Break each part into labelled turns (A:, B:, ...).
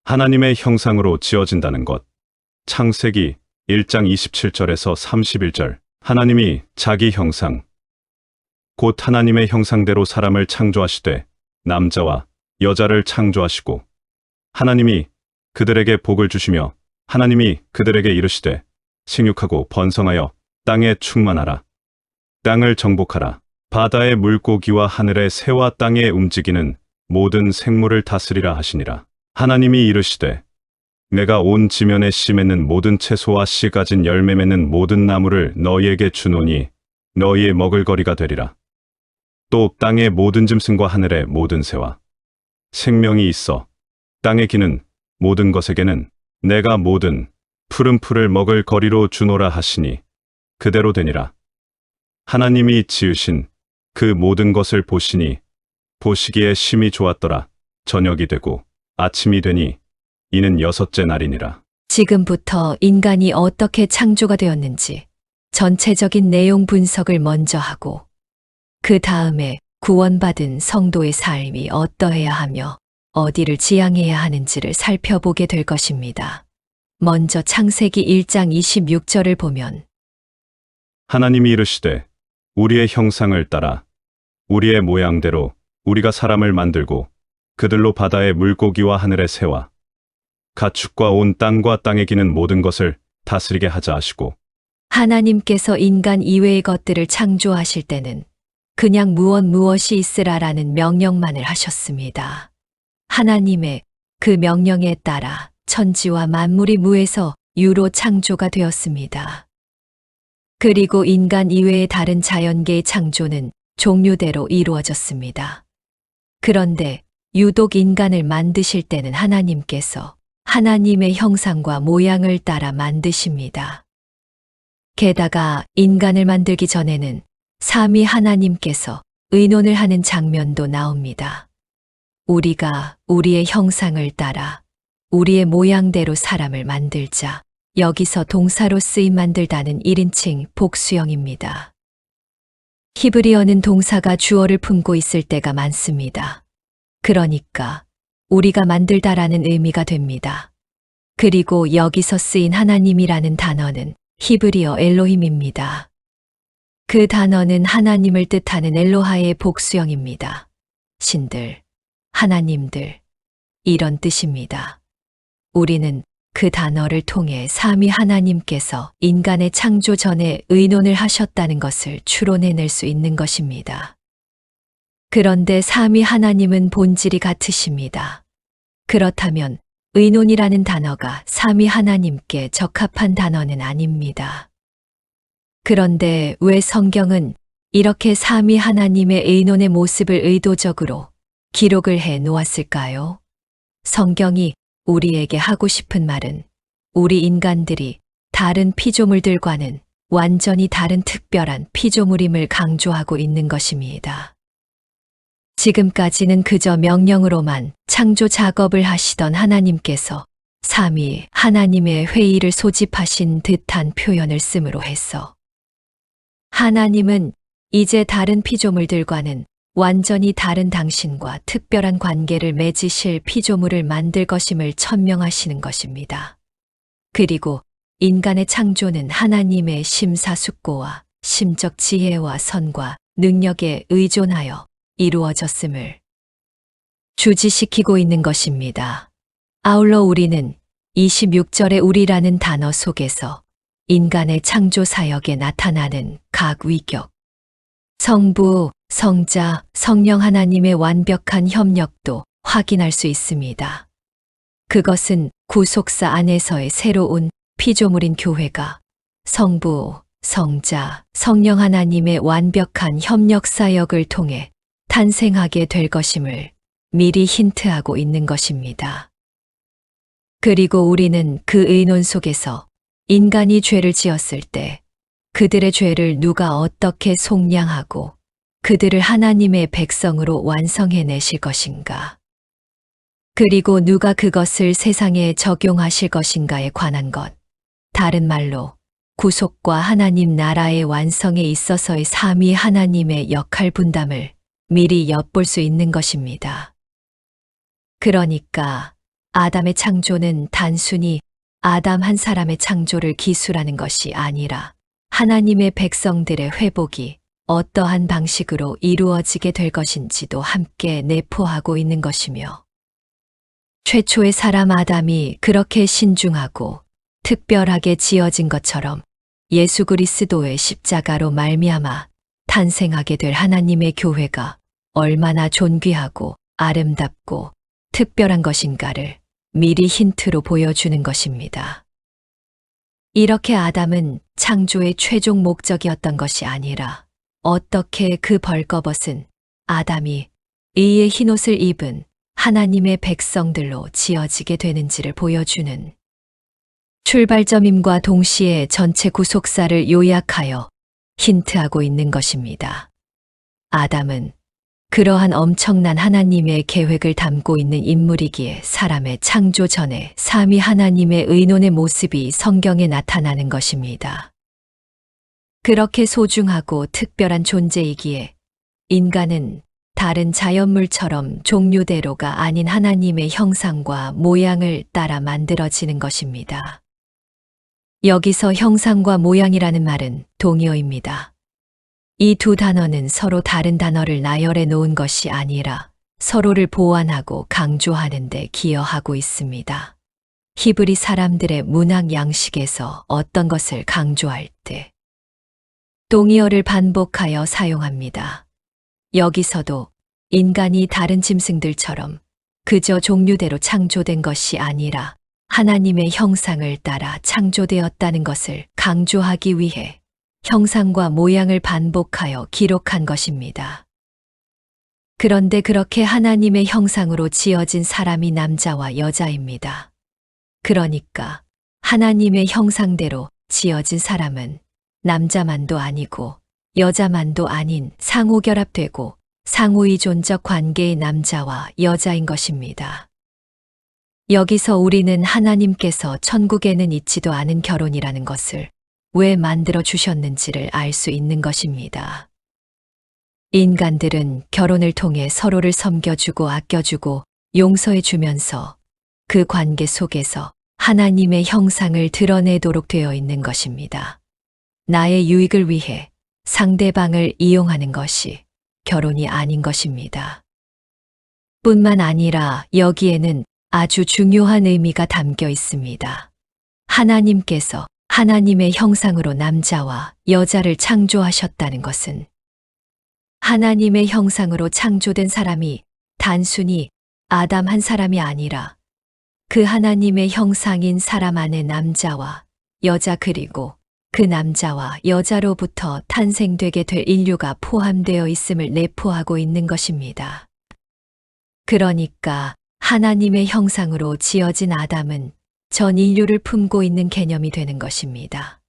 A: 하나님의 형상으로 지어진다는 것. 창세기 1장 27절에서 31절. 하나님이 자기 형상, 곧 하나님의 형상대로 사람을 창조하시되 남자와 여자를 창조하시고 하나님이 그들에게 복을 주시며 하나님이 그들에게 이르시되 생육하고 번성하여 땅에 충만하라. 땅을 정복하라. 바다의 물고기와 하늘의 새와 땅에 움직이는 모든 생물을 다스리라 하시니라. 하나님이 이르시되 내가 온 지면에 씨 맺는 모든 채소와 씨 가진 열매 맺는 모든 나무를 너희에게 주노니 너희의 먹을거리가 되리라. 또 땅의 모든 짐승과 하늘의 모든 새와 생명이 있어 땅에 기는 모든 것에게는 내가 모든 푸른 풀을 먹을 거리로 주노라 하시니 그대로 되니라. 하나님이 지으신 그 모든 것을 보시니 보시기에 심히 좋았더라. 저녁이 되고 아침이 되니 이는 여섯째 날이니라.
B: 지금부터 인간이 어떻게 창조가 되었는지 전체적인 내용 분석을 먼저 하고 그 다음에 구원받은 성도의 삶이 어떠해야 하며 어디를 지향해야 하는지를 살펴보게 될 것입니다. 먼저 창세기 1장 26절을 보면
A: 하나님이 이르시되 우리의 형상을 따라 우리의 모양대로 우리가 사람을 만들고 그들로 바다의 물고기와 하늘의 새와 가축과 온 땅과 땅에 기는 모든 것을 다스리게 하자 하시고.
B: 하나님께서 인간 이외의 것들을 창조하실 때는 그냥 무엇이 있으라라는 명령만을 하셨습니다. 하나님의 그 명령에 따라 천지와 만물이 무에서 유로 창조가 되었습니다. 그리고 인간 이외의 다른 자연계의 창조는 종류대로 이루어졌습니다. 그런데 유독 인간을 만드실 때는 하나님께서 하나님의 형상과 모양을 따라 만드십니다. 게다가 인간을 만들기 전에는 삼위 하나님께서 의논을 하는 장면도 나옵니다. 우리가 우리의 형상을 따라 우리의 모양대로 사람을 만들자. 여기서 동사로 쓰임 만들다는 1인칭 복수형입니다. 히브리어는 동사가 주어를 품고 있을 때가 많습니다. 그러니까 우리가 만들다라는 의미가 됩니다. 그리고 여기서 쓰인 하나님이라는 단어는 히브리어 엘로힘입니다. 그 단어는 하나님을 뜻하는 엘로하의 복수형입니다. 신들, 하나님들, 이런 뜻입니다. 우리는 그 단어를 통해 삼위 하나님께서 인간의 창조 전에 의논을 하셨다는 것을 추론해낼 수 있는 것입니다. 그런데 삼위 하나님은 본질이 같으십니다. 그렇다면 의논이라는 단어가 삼위 하나님께 적합한 단어는 아닙니다. 그런데 왜 성경은 이렇게 삼위 하나님의 의논의 모습을 의도적으로 기록을 해 놓았을까요? 성경이 우리에게 하고 싶은 말은 우리 인간들이 다른 피조물들과는 완전히 다른 특별한 피조물임을 강조하고 있는 것입니다. 지금까지는 그저 명령으로만 창조 작업을 하시던 하나님께서 삼위 하나님의 회의를 소집하신 듯한 표현을 씀으로 해서 하나님은 이제 다른 피조물들과는 완전히 다른 당신과 특별한 관계를 맺으실 피조물을 만들 것임을 천명하시는 것입니다. 그리고 인간의 창조는 하나님의 심사숙고와 심적 지혜와 선과 능력에 의존하여 이루어졌음을 주지시키고 있는 것입니다. 아울러 우리는 26절의 우리라는 단어 속에서 인간의 창조 사역에 나타나는 각 위격, 성부, 성자, 성령 하나님의 완벽한 협력도 확인할 수 있습니다. 그것은 구속사 안에서의 새로운 피조물인 교회가 성부, 성자, 성령 하나님의 완벽한 협력 사역을 통해 탄생하게 될 것임을 미리 힌트하고 있는 것입니다. 그리고 우리는 그 의논 속에서 인간이 죄를 지었을 때 그들의 죄를 누가 어떻게 속량하고 그들을 하나님의 백성으로 완성해내실 것인가, 그리고 누가 그것을 세상에 적용하실 것인가에 관한 것, 다른 말로 구속과 하나님 나라의 완성에 있어서의 삼위 하나님의 역할 분담을 미리 엿볼 수 있는 것입니다. 그러니까 아담의 창조는 단순히 아담 한 사람의 창조를 기술하는 것이 아니라 하나님의 백성들의 회복이 어떠한 방식으로 이루어지게 될 것인지도 함께 내포하고 있는 것이며, 최초의 사람 아담이 그렇게 신중하고 특별하게 지어진 것처럼 예수 그리스도의 십자가로 말미암아 탄생하게 될 하나님의 교회가 얼마나 존귀하고 아름답고 특별한 것인가를 미리 힌트로 보여주는 것입니다. 이렇게 아담은 창조의 최종 목적이었던 것이 아니라 어떻게 그 벌거벗은 아담이 의의 흰옷을 입은 하나님의 백성들로 지어지게 되는지를 보여주는 출발점임과 동시에 전체 구속사를 요약하여 힌트하고 있는 것입니다. 아담은 그러한 엄청난 하나님의 계획을 담고 있는 인물이기에 사람의 창조 전에 삼위 하나님의 의논의 모습이 성경에 나타나는 것입니다. 그렇게 소중하고 특별한 존재이기에 인간은 다른 자연물처럼 종류대로가 아닌 하나님의 형상과 모양을 따라 만들어지는 것입니다. 여기서 형상과 모양이라는 말은 동의어입니다. 이 두 단어는 서로 다른 단어를 나열해 놓은 것이 아니라 서로를 보완하고 강조하는 데 기여하고 있습니다. 히브리 사람들의 문학 양식에서 어떤 것을 강조할 때 동의어를 반복하여 사용합니다. 여기서도 인간이 다른 짐승들처럼 그저 종류대로 창조된 것이 아니라 하나님의 형상을 따라 창조되었다는 것을 강조하기 위해 형상과 모양을 반복하여 기록한 것입니다. 그런데 그렇게 하나님의 형상으로 지어진 사람이 남자와 여자입니다. 그러니까 하나님의 형상대로 지어진 사람은 남자만도 아니고 여자만도 아닌 상호결합되고 상호의존적 관계의 남자와 여자인 것입니다. 여기서 우리는 하나님께서 천국에는 있지도 않은 결혼이라는 것을 왜 만들어 주셨는지를 알 수 있는 것입니다. 인간들은 결혼을 통해 서로를 섬겨주고 아껴주고 용서해 주면서 그 관계 속에서 하나님의 형상을 드러내도록 되어 있는 것입니다. 나의 유익을 위해 상대방을 이용하는 것이 결혼이 아닌 것입니다. 뿐만 아니라 여기에는 아주 중요한 의미가 담겨 있습니다. 하나님께서 하나님의 형상으로 남자와 여자를 창조하셨다는 것은 하나님의 형상으로 창조된 사람이 단순히 아담 한 사람이 아니라 그 하나님의 형상인 사람 안에 남자와 여자 그리고 그 남자와 여자로부터 탄생되게 될 인류가 포함되어 있음을 내포하고 있는 것입니다. 그러니까 하나님의 형상으로 지어진 아담은 전 인류를 품고 있는 개념이 되는 것입니다.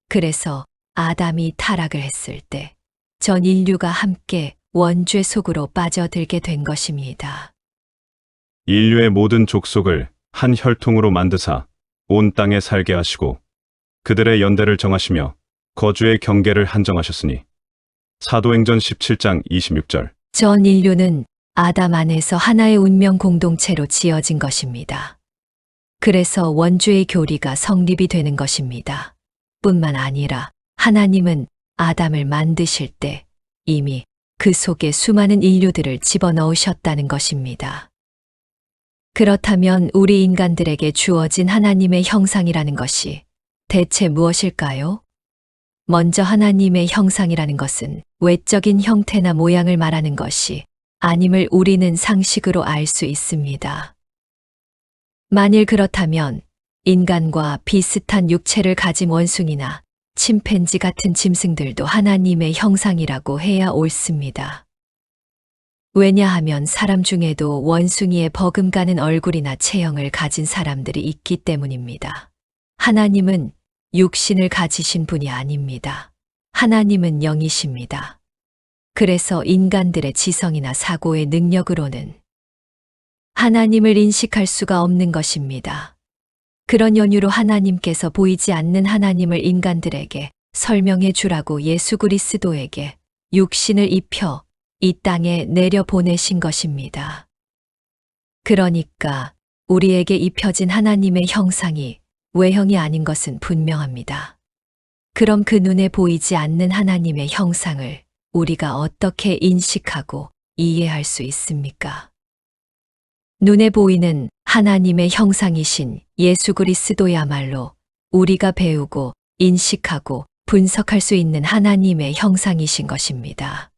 B: 그래서 아담이 타락을 했을 때 전 인류가 함께 원죄 속으로 빠져들게 된 것입니다.
A: 인류의 모든 족속을 한 혈통으로 만드사 온 땅에 살게 하시고 그들의 연대를 정하시며 거주의 경계를 한정하셨으니 사도행전 17장 26절.
B: 전 인류는 아담 안에서 하나의 운명 공동체로 지어진 것입니다. 그래서 원죄의 교리가 성립이 되는 것입니다. 뿐만 아니라 하나님은 아담을 만드실 때 이미 그 속에 수많은 인류들을 집어넣으셨다는 것입니다. 그렇다면 우리 인간들에게 주어진 하나님의 형상이라는 것이 대체 무엇일까요? 먼저 하나님의 형상이라는 것은 외적인 형태나 모양을 말하는 것이 아님을 우리는 상식으로 알 수 있습니다. 만일 그렇다면 인간과 비슷한 육체를 가진 원숭이나 침팬지 같은 짐승들도 하나님의 형상이라고 해야 옳습니다. 왜냐하면 사람 중에도 원숭이의 버금가는 얼굴이나 체형을 가진 사람들이 있기 때문입니다. 하나님은 육신을 가지신 분이 아닙니다. 하나님은 영이십니다. 그래서 인간들의 지성이나 사고의 능력으로는 하나님을 인식할 수가 없는 것입니다. 그런 연유로 하나님께서 보이지 않는 하나님을 인간들에게 설명해 주라고 예수 그리스도에게 육신을 입혀 이 땅에 내려 보내신 것입니다. 그러니까 우리에게 입혀진 하나님의 형상이 외형이 아닌 것은 분명합니다. 그럼 그 눈에 보이지 않는 하나님의 형상을 우리가 어떻게 인식하고 이해할 수 있습니까? 눈에 보이는 하나님의 형상이신 예수 그리스도야말로 우리가 배우고 인식하고 분석할 수 있는 하나님의 형상이신 것입니다.